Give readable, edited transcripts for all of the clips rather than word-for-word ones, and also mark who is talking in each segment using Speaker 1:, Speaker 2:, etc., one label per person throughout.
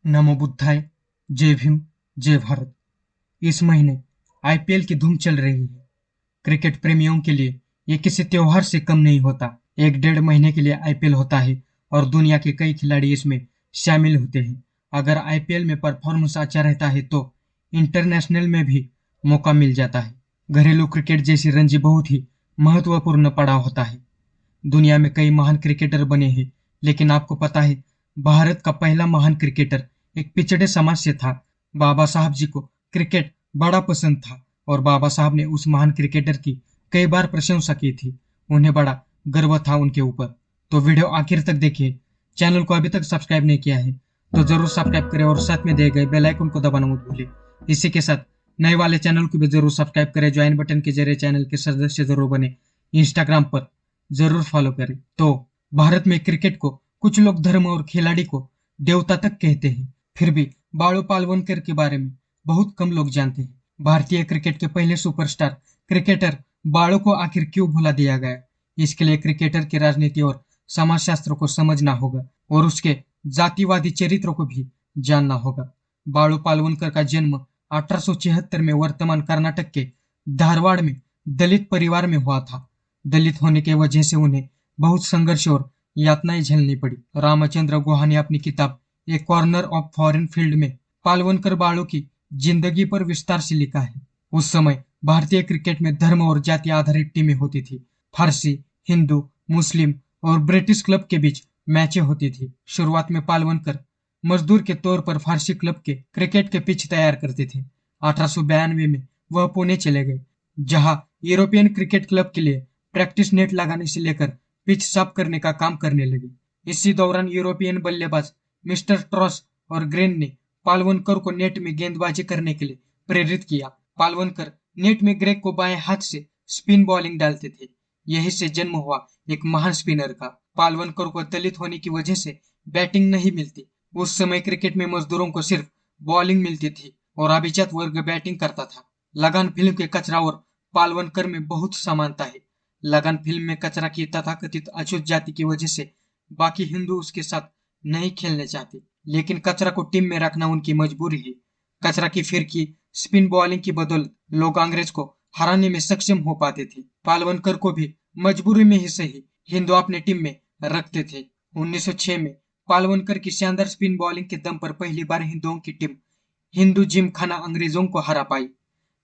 Speaker 1: नमो बुद्धाय। जय भीम। जय भारत। इस महीने आईपीएल की धूम चल रही है। क्रिकेट प्रेमियों के लिए ये किसी त्योहार से कम नहीं होता। एक डेढ़ महीने के लिए आईपीएल होता है और दुनिया के कई खिलाड़ी इसमें शामिल होते हैं। अगर आईपीएल में परफॉर्मेंस अच्छा रहता है तो इंटरनेशनल में भी मौका मिल जाता है। घरेलू क्रिकेट जैसी रणजी बहुत ही महत्वपूर्ण पड़ाव होता है। दुनिया में कई महान क्रिकेटर बने हैं, लेकिन आपको पता है भारत का पहला महान क्रिकेटर एक पिछड़े समाज से था। बाबा साहब जी को क्रिकेट बड़ा पसंद था और बाबा साहब ने उस महान क्रिकेटर की कई बार प्रशंसा की थी। उन्हें बड़ा गर्व था उनके ऊपर। तो वीडियो आखिर तक देखिए। चैनल को अभी तक सब्सक्राइब नहीं किया है तो जरूर सब्सक्राइब करें और साथ में दिए गए बेल आइकन को दबाना मत भूलें। इसी के साथ नए वाले चैनल को भी जरूर सब्सक्राइब करें। ज्वाइन बटन के जरिए चैनल के सदस्य जरूर बने। इंस्टाग्राम पर जरूर फॉलो करें। तो भारत में क्रिकेट को कुछ लोग धर्म और खिलाड़ी को देवता तक कहते हैं। फिर भी बाळू पालवनकर के बारे में बहुत कम लोग जानते हैं। भारतीय क्रिकेट के पहले सुपरस्टार क्रिकेटर बाळू को आखिर क्यों भुला दिया गया? इसके लिए क्रिकेटर की राजनीति और समाजशास्त्र को समझना होगा और उसके जातिवादी चरित्र को भी जानना होगा। बाळू पालवनकर का जन्म 1876 में वर्तमान कर्नाटक के धारवाड़ में दलित परिवार में हुआ था। दलित होने की वजह से उन्हें बहुत संघर्ष और यातनाएं झेलनी पड़ी। रामचंद्र गुहा ने अपनी किताब ए कॉर्नर ऑफ फॉरेन फील्ड में पालवनकर बाळू की जिंदगी पर विस्तार से लिखा है। उस समय भारतीय क्रिकेट में धर्म और जाति आधारित टीमें होती थी। फारसी, हिंदू, मुस्लिम और ब्रिटिश क्लब के बीच मैचें होती थी। शुरुआत में पालवनकर मजदूर के तौर पर फारसी क्लब के क्रिकेट के पिच तैयार करते थे। 1892 में वह पुणे चले गए, जहां यूरोपियन क्रिकेट क्लब के लिए प्रैक्टिस नेट लगाने से लेकर पिच साफ करने का काम करने लगे। इसी दौरान यूरोपियन बल्लेबाज मिस्टर ट्रॉस और ग्रेन ने पालवनकर को नेट में गेंदबाजी करने के लिए प्रेरित किया। पालवनकर नेट में ग्रेग को बाएं हाथ से स्पिन बॉलिंग डालते थे। यही से जन्म हुआ एक महान स्पिनर का। पालवनकर को दलित होने की वजह से बैटिंग नहीं मिलती। उस समय क्रिकेट में मजदूरों को सिर्फ बॉलिंग मिलती थी और अभिजात वर्ग बैटिंग करता था। लगान फिल्म के कचरा और पालवनकर में बहुत समानता है। लगन फिल्म में कचरा की तथाकथित अछूत जाति की वजह से बाकी हिंदू उसके साथ नहीं खेलने चाहते, लेकिन कचरा को टीम में रखना उनकी मजबूरी है। कचरा की फिरकी स्पिन बॉलिंग की बदौलत लोग अंग्रेज को हराने में सक्षम हो पाते थे। पालवनकर को भी मजबूरी में ही सही हिंदू अपने टीम में रखते थे। 1906 में पालवनकर की शानदार स्पिन बॉलिंग के दम पर पहली बार हिंदुओं की टीम हिंदू जिमखाना अंग्रेजों को हरा पाई।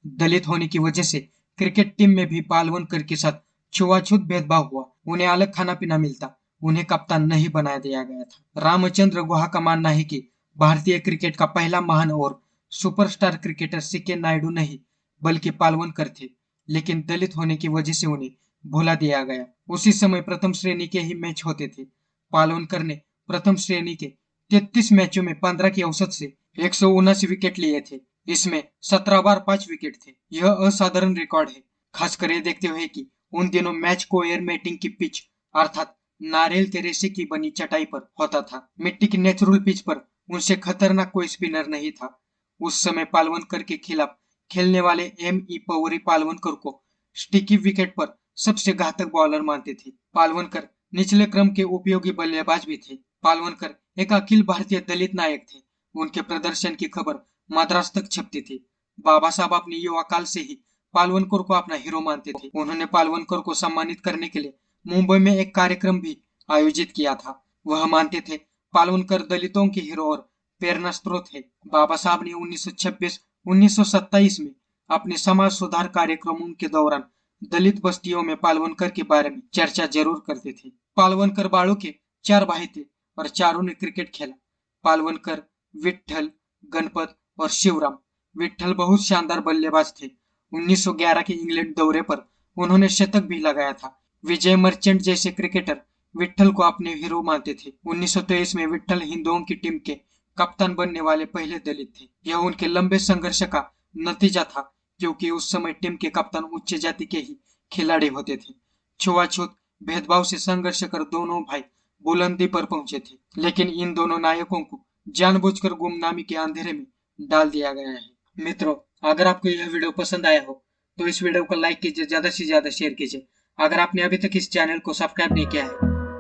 Speaker 1: दलित होने की वजह से क्रिकेट टीम में भी पालवनकर के साथ छुआछूत भेदभाव हुआ। उन्हें अलग खाना पीना मिलता, उन्हें कप्तान नहीं बनाया दिया गया था। रामचंद्र गुहा का मानना है कि भारतीय क्रिकेट का पहला महान और सुपरस्टार क्रिकेटर सीके नायडू नहीं बल्कि पालवनकर थे, लेकिन दलित होने की वजह से उन्हें भुला दिया गया। उसी समय प्रथम श्रेणी के ही मैच होते थे। पालवनकर ने प्रथम श्रेणी के 33 मैचों में 15 की औसत से 179 विकेट लिए थे। इसमें 17 बार 5 विकेट थे। यह असाधारण रिकॉर्ड है, खासकर ये देखते हुए कि उन दिनों मैच को एयर मैटिंग की पिच अर्थात नारियल के रेशे की बनी चटाई पर होता था। मिट्टी की नेचुरल पिच पर उनसे खतरनाक कोई स्पिनर नहीं था। उस समय पालवनकर के खिलाफ खेलने वाले M.E. पवरी पालवनकर को स्टिकी विकेट पर सबसे घातक बॉलर मानते थे। पालवनकर निचले क्रम के उपयोगी बल्लेबाज भी थे। पालवनकर एक अखिल भारतीय दलित नायक थे। उनके प्रदर्शन की खबर मद्रास तक छपती थी। बाबा साहब अपने युवा काल से ही पालवनकर को अपना हीरो मानते थे। उन्होंने पालवनकर को सम्मानित करने के लिए मुंबई में एक कार्यक्रम भी आयोजित किया था। वह मानते थे पालवनकर दलितों के हीरो और प्रेरणा स्रोत है। बाबा साहब ने 1926-1927 में अपने समाज सुधार कार्यक्रमों के दौरान दलित बस्तियों में पालवनकर के बारे में चर्चा जरूर करते थे। पालवनकर बाळू के 4 भाई थे और चारों ने क्रिकेट खेला। पालवनकर, विठ्ठल, गणपत और शिवराम। विठ्ठल बहुत शानदार बल्लेबाज थे। 1911 के इंग्लैंड दौरे पर उन्होंने शतक भी लगाया था। विजय मर्चेंट जैसे क्रिकेटर विठ्ठल को अपने हीरो मानते थे। 1923 में विठ्ठल हिंदुओं की टीम के कप्तान बनने वाले पहले दलित थे। यह उनके लंबे संघर्ष का नतीजा था, क्योंकि उस समय टीम के कप्तान उच्च जाति के ही खिलाड़ी होते थे। छुआछूत भेदभाव से संघर्ष कर दोनों भाई बुलंदी पर पहुंचे थे, लेकिन इन दोनों नायकों को जानबूझकर गुमनामी के अंधेरे में डाल दिया गया है। मित्रों, अगर आपको यह वीडियो पसंद आया हो तो इस वीडियो को लाइक कीजिए, ज्यादा से ज्यादा शेयर कीजिए। अगर आपने अभी तक इस चैनल को सब्सक्राइब नहीं किया है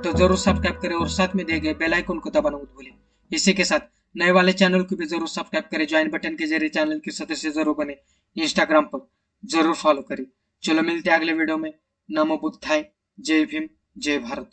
Speaker 1: तो जरूर सब्सक्राइब करें और साथ में दिए गए बेल आइकन को दबाना मत भूलें। इसी के साथ नए वाले चैनल को भी जरूर सब्सक्राइब करें, ज्वाइन बटन के जरिए चैनल के सदस्य जरूर बने, इंस्टाग्राम पर जरूर फॉलो करें। चलो मिलते हैं अगले वीडियो में। नमो बुद्धाय। जय भीम, जय भारत।